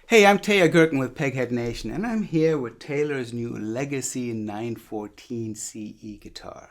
Hey, I'm Teja Gerken with Peghead Nation, and I'm here with Taylor's new Legacy 914 CE guitar.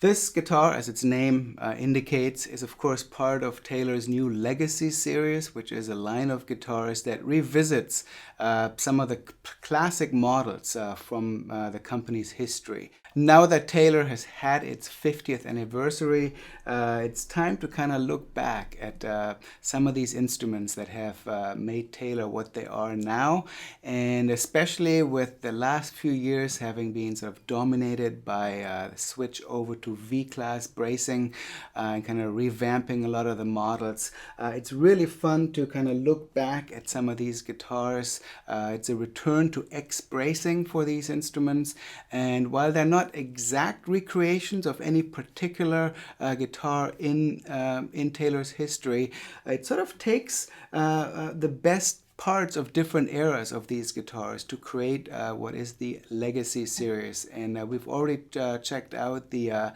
This guitar, as its name indicates, is of course part of Taylor's new Legacy series, which is a line of guitars that revisits some of the classic models from the company's history. Now that Taylor has had its 50th anniversary, it's time to kind of look back at some of these instruments that have made Taylor what they are now, and especially with the last few years having been sort of dominated by the switch over to V-class bracing and kind of revamping a lot of the models. It's really fun to kind of look back at some of these guitars. It's a return to X bracing for these instruments, and while they're not exact recreations of any particular guitar in Taylor's history, it sort of takes the best parts of different eras of these guitars to create what is the Legacy series. And we've already checked out the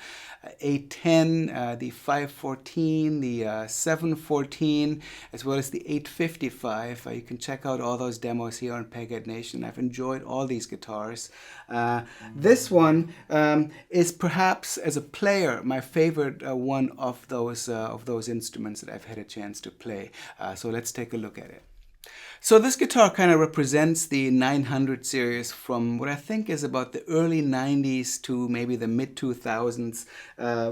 810, the 514, the 714, as well as the 855. You can check out all those demos here on Peghead Nation. I've enjoyed all these guitars. This one is perhaps, as a player, my favorite one of those instruments that I've had a chance to play. So let's take a look at it. So this guitar kind of represents the 900 series from what I think is about the early 90s to maybe the mid 2000s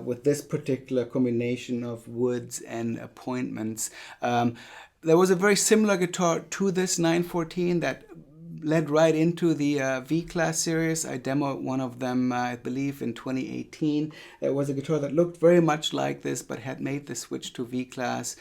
with this particular combination of woods and appointments. There was a very similar guitar to this 914 that led right into the V-Class series. I demoed one of them, I believe, in 2018. It was a guitar that looked very much like this, but had made the switch to V-Class.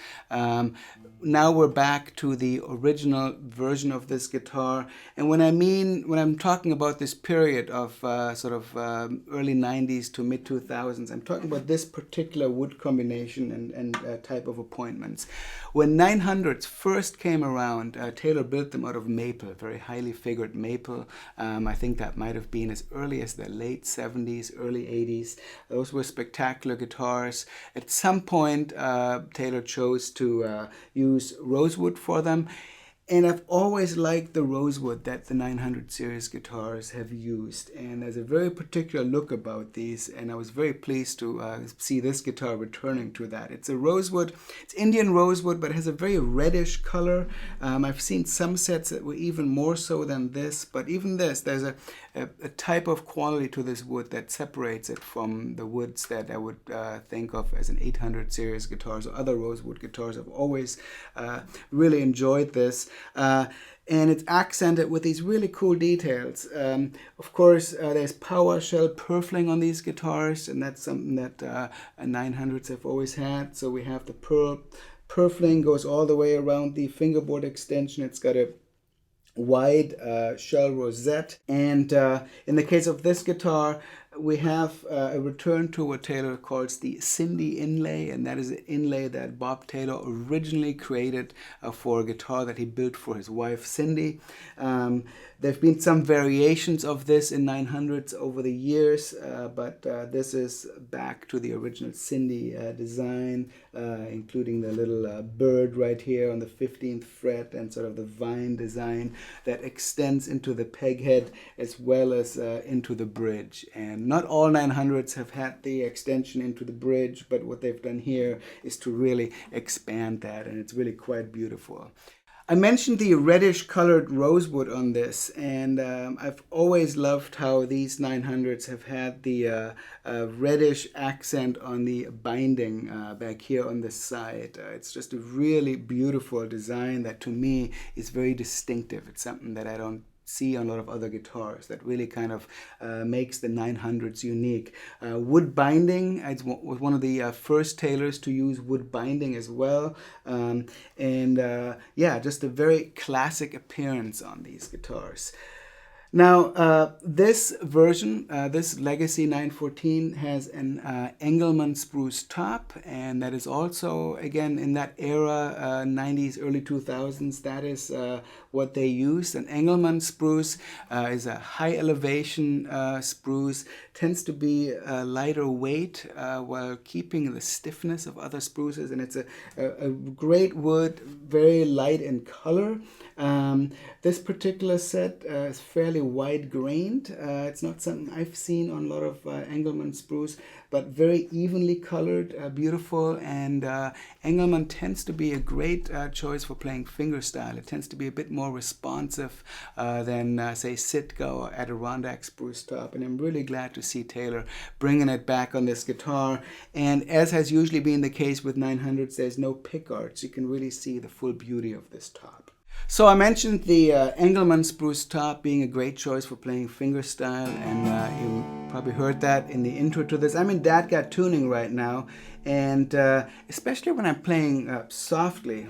Now we're back to the original version of this guitar. And when I'm talking about this period of early 90s to mid 2000s, I'm talking about this particular wood combination and type of appointments. When 900s first came around, Taylor built them out of maple, very highly figured maple. I think that might have been as early as the late 70s, early 80s. Those were spectacular guitars. At some point, Taylor chose to use rosewood for them. And I've always liked the rosewood that the 900 series guitars have used. And there's a very particular look about these. And I was very pleased to see this guitar returning to that. It's a rosewood, it's Indian rosewood, but it has a very reddish color. I've seen some sets that were even more so than this. But even this, there's a type of quality to this wood that separates it from the woods that I would think of as an 800 series guitars or other rosewood guitars. I've always really enjoyed this. And it's accented with these really cool details. Of course, there's PowerShell purfling on these guitars, and that's something that 900s have always had. So we have the purfling goes all the way around the fingerboard extension. It's got a wide shell rosette, and in the case of this guitar, we have a return to what Taylor calls the Cindy inlay, and that is an inlay that Bob Taylor originally created for a guitar that he built for his wife Cindy. There have been some variations of this in 900s over the years, but this is back to the original Cindy design, including the little bird right here on the 15th fret and sort of the vine design that extends into the peg head as well as into the bridge. And not all 900s have had the extension into the bridge, but what they've done here is to really expand that, and it's really quite beautiful. I mentioned the reddish colored rosewood on this, and I've always loved how these 900s have had the reddish accent on the binding back here on the side. It's just a really beautiful design that to me is very distinctive. It's something that I don't see on a lot of other guitars that really kind of makes the 900s unique. Wood binding, I was one of the first Taylors to use wood binding as well. Yeah, just a very classic appearance on these guitars. Now, this version, this Legacy 914, has an Engelmann spruce top, and that is also, again, in that era, 90s, early 2000s, that is what they used. An Engelmann spruce is a high elevation spruce, tends to be lighter weight while keeping the stiffness of other spruces, and it's a great wood, very light in color. This particular set is fairly wide-grained. It's not something I've seen on a lot of Engelmann spruce, but very evenly colored, beautiful, and Engelmann tends to be a great choice for playing fingerstyle. It tends to be a bit more responsive than, say, Sitka or Adirondack spruce top, and I'm really glad to see Taylor bringing it back on this guitar. And as has usually been the case with 900s, there's no pick art, so you can really see the full beauty of this top. So I mentioned the Engelmann spruce top being a great choice for playing fingerstyle, and you probably heard that in the intro to this. I'm in DADGAD tuning right now, and especially when I'm playing softly.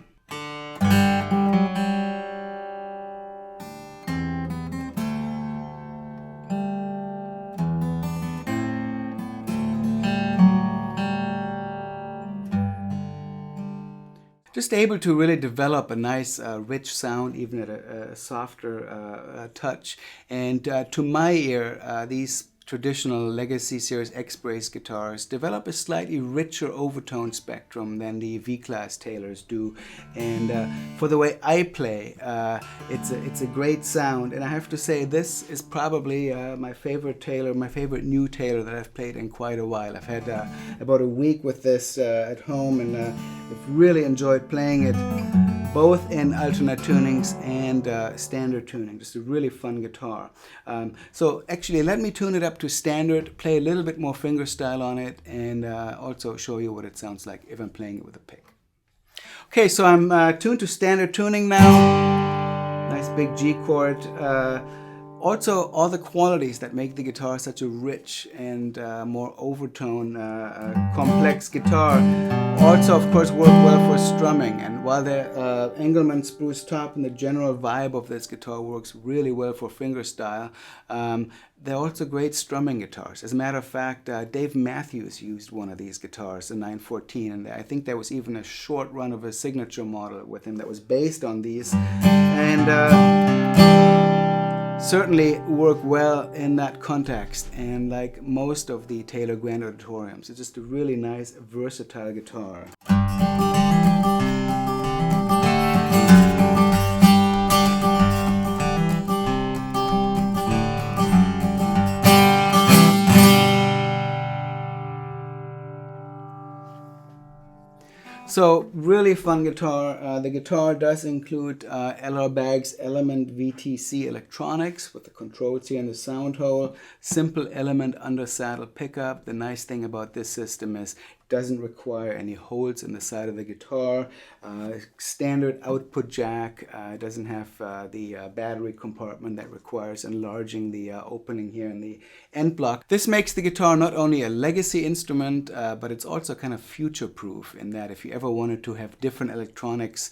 Just able to really develop a nice rich sound even at a softer touch. And to my ear, these traditional Legacy Series X-Brace guitars develop a slightly richer overtone spectrum than the V-Class Taylors do. And for the way I play, it's a great sound. And I have to say, this is probably my favorite Taylor, my favorite new Taylor that I've played in quite a while. I've had about a week with this at home, and I've really enjoyed playing it both in alternate tunings and standard tuning. Just a really fun guitar. So actually, let me tune it up to standard, play a little bit more fingerstyle on it, and also show you what it sounds like if I'm playing it with a pick. Okay, so I'm tuned to standard tuning now. Nice big G chord. Also, all the qualities that make the guitar such a rich and more overtone, complex guitar also, of course, work well for strumming. And while the Engelmann spruce top and the general vibe of this guitar works really well for fingerstyle, they're also great strumming guitars. As a matter of fact, Dave Matthews used one of these guitars, the 914, and I think there was even a short run of a signature model with him that was based on these. And certainly work well in that context, and like most of the Taylor Grand Auditoriums, it's just a really nice, versatile guitar. So really fun guitar. The guitar does include LR Baggs Element VTC electronics with the controls here in the sound hole, simple Element under saddle pickup. The nice thing about this system is it doesn't require any holes in the side of the guitar. Standard output jack. It doesn't have the battery compartment that requires enlarging the opening here in the end block. This makes the guitar not only a legacy instrument, but it's also kind of future-proof in that if you ever wanted to have different electronics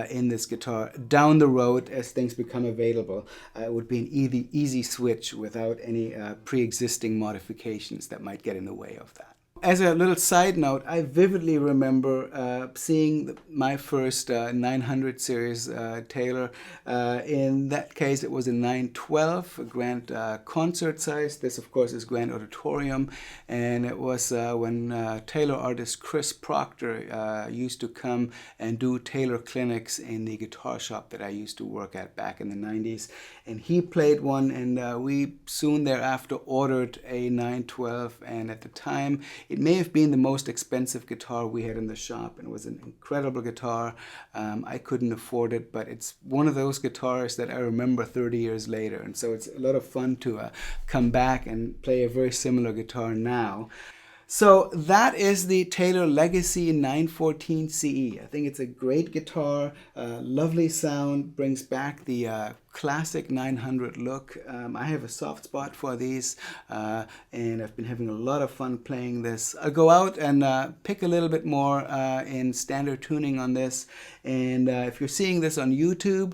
in this guitar down the road as things become available, it would be an easy switch without any pre-existing modifications that might get in the way of that. As a little side note, I vividly remember seeing my first 900 series Taylor. In that case, it was a 912, a grand concert size. This, of course, is Grand Auditorium. And it was when Taylor artist Chris Proctor used to come and do Taylor clinics in the guitar shop that I used to work at back in the 90s. And he played one, and we soon thereafter ordered a 912. And at the time, it may have been the most expensive guitar we had in the shop, and it was an incredible guitar. I couldn't afford it, but it's one of those guitars that I remember 30 years later, and so it's a lot of fun to come back and play a very similar guitar now. So that is the Taylor Legacy 914 CE. I think it's a great guitar, lovely sound, brings back the classic 900 look. I have a soft spot for these, and I've been having a lot of fun playing this. I'll go out and pick a little bit more in standard tuning on this, and if you're seeing this on YouTube,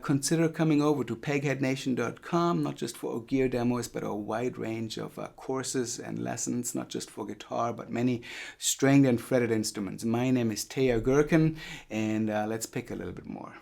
consider coming over to pegheadnation.com, not just for gear demos, but a wide range of courses and lessons, not just for guitar, but many stringed and fretted instruments. My name is Teja Gerken, and let's pick a little bit more.